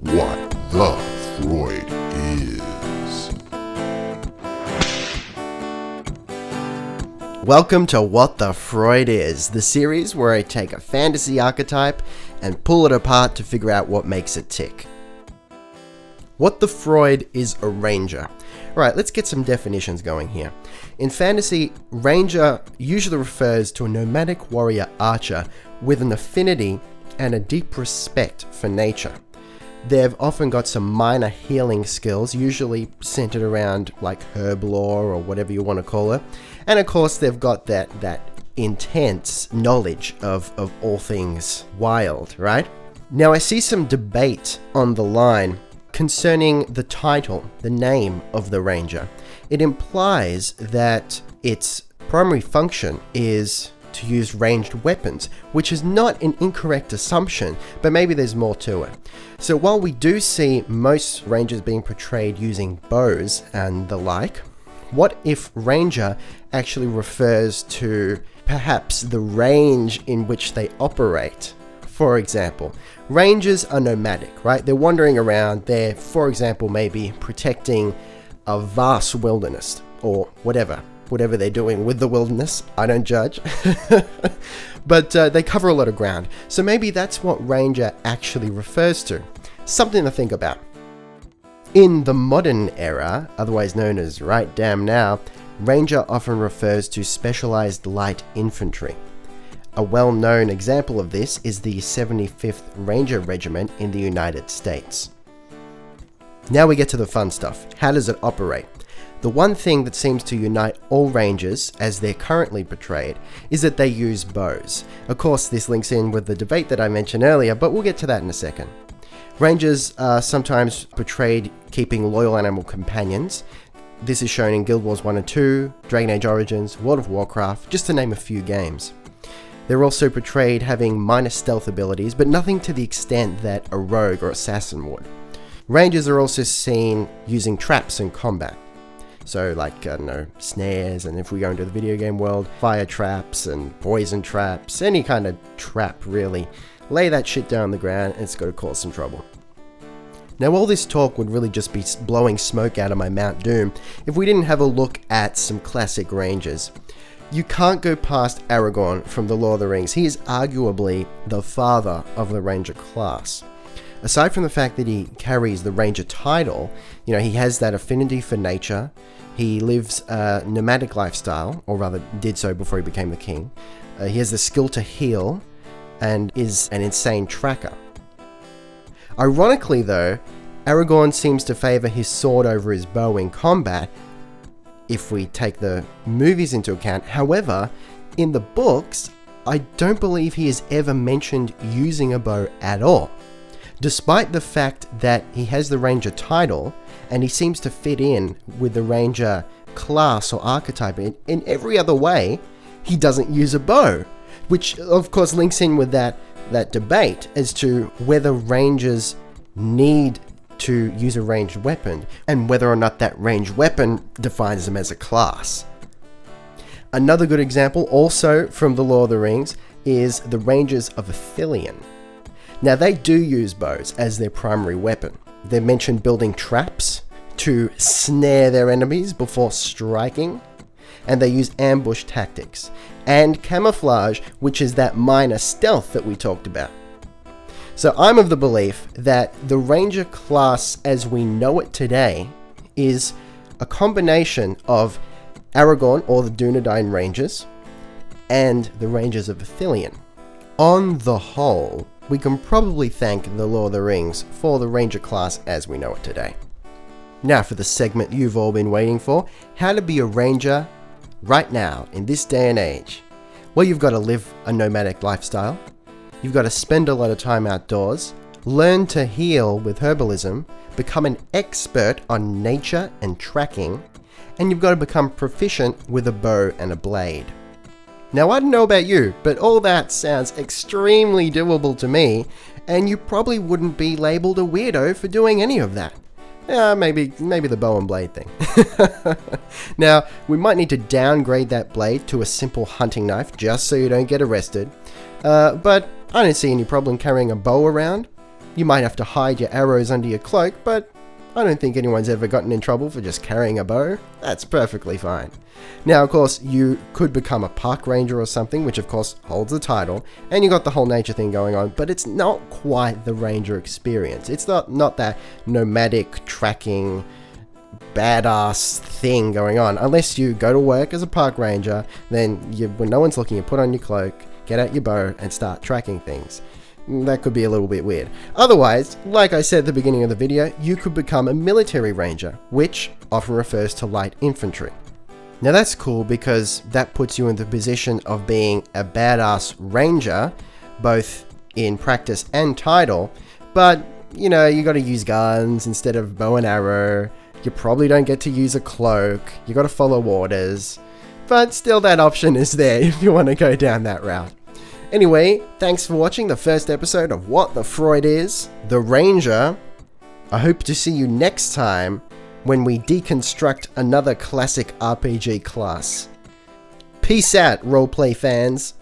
what the FREUD is. Welcome to What the FREUD is, the series where I take a fantasy archetype and pull it apart to figure out what makes it tick. What the FREUD is a ranger. Right, let's get some definitions going here. In fantasy, ranger usually refers to a nomadic warrior archer with an affinity and a deep respect for nature. They've often got some minor healing skills, usually centered around like herb lore or whatever you want to call it. And of course, they've got that intense knowledge of all things wild, right? Now, I see some debate on the line concerning the title, the name of the ranger. It implies that its primary function is to use ranged weapons, which is not an incorrect assumption, but maybe there's more to it. So while we do see most rangers being portrayed using bows and the like, what if ranger actually refers to perhaps the range in which they operate? For example, rangers are nomadic, right? They're wandering around. They're, for example, maybe protecting a vast wilderness or whatever they're doing with the wilderness. I don't judge. But they cover a lot of ground. So maybe that's what ranger actually refers to. Something to think about. In the modern era, otherwise known as right damn now, ranger often refers to specialized light infantry. A well-known example of this is the 75th Ranger Regiment in the United States. Now we get to the fun stuff. How does it operate? The one thing that seems to unite all rangers, as they're currently portrayed, is that they use bows. Of course, this links in with the debate that I mentioned earlier, but we'll get to that in a second. Rangers are sometimes portrayed keeping loyal animal companions. This is shown in Guild Wars 1 and 2, Dragon Age Origins, World of Warcraft, just to name a few games. They're also portrayed having minor stealth abilities, but nothing to the extent that a rogue or assassin would. Rangers are also seen using traps in combat. So like, snares, and if we go into the video game world, fire traps and poison traps, any kind of trap really. Lay that shit down on the ground and it's going to cause some trouble. Now, all this talk would really just be blowing smoke out of my Mount Doom if we didn't have a look at some classic rangers. You can't go past Aragorn from The Lord of the Rings. He is arguably the father of the ranger class. Aside from the fact that he carries the ranger title, he has that affinity for nature. He lives a nomadic lifestyle, or rather did so before he became the king. He has the skill to heal and is an insane tracker. Ironically though, Aragorn seems to favor his sword over his bow in combat, if we take the movies into account. However, in the books, I don't believe he has ever mentioned using a bow at all. Despite the fact that he has the ranger title, and he seems to fit in with the ranger class or archetype in every other way, he doesn't use a bow. Which of course links in with that debate as to whether rangers need to use a ranged weapon, and whether or not that ranged weapon defines them as a class. Another good example, also from The Lord of the Rings, is the Rangers of Ithilien. Now, they do use bows as their primary weapon. They're mentioned building traps to snare their enemies before striking, and they use ambush tactics and camouflage, which is that minor stealth that we talked about. So I'm of the belief that the ranger class as we know it today is a combination of Aragorn, or the Dunedain Rangers, and the Rangers of Ithilien. On the whole, we can probably thank The Lord of the Rings for the ranger class as we know it today. Now for the segment you've all been waiting for, how to be a ranger right now in this day and age. Well, you've got to live a nomadic lifestyle. You've got to spend a lot of time outdoors, learn to heal with herbalism, become an expert on nature and tracking, and you've got to become proficient with a bow and a blade. Now, I don't know about you, but all that sounds extremely doable to me, and you probably wouldn't be labeled a weirdo for doing any of that. Maybe the bow and blade thing. Now, we might need to downgrade that blade to a simple hunting knife just so you don't get arrested. But I don't see any problem carrying a bow around. You might have to hide your arrows under your cloak, but I don't think anyone's ever gotten in trouble for just carrying a bow. That's perfectly fine. Now, of course, you could become a park ranger or something, which of course holds the title, and you got the whole nature thing going on, but it's not quite the ranger experience. It's not that nomadic, tracking, badass thing going on. Unless you go to work as a park ranger, then when no one's looking, you put on your cloak, get out your bow, and start tracking things. That could be a little bit weird. Otherwise, like I said at the beginning of the video, you could become a military ranger, which often refers to light infantry. Now that's cool because that puts you in the position of being a badass ranger, both in practice and title, but you know, you gotta use guns instead of bow and arrow, you probably don't get to use a cloak, you gotta follow orders, but still that option is there if you want to go down that route. Anyway, thanks for watching the first episode of What the FREUD is, The Ranger. I hope to see you next time when we deconstruct another classic RPG class. Peace out, roleplay fans.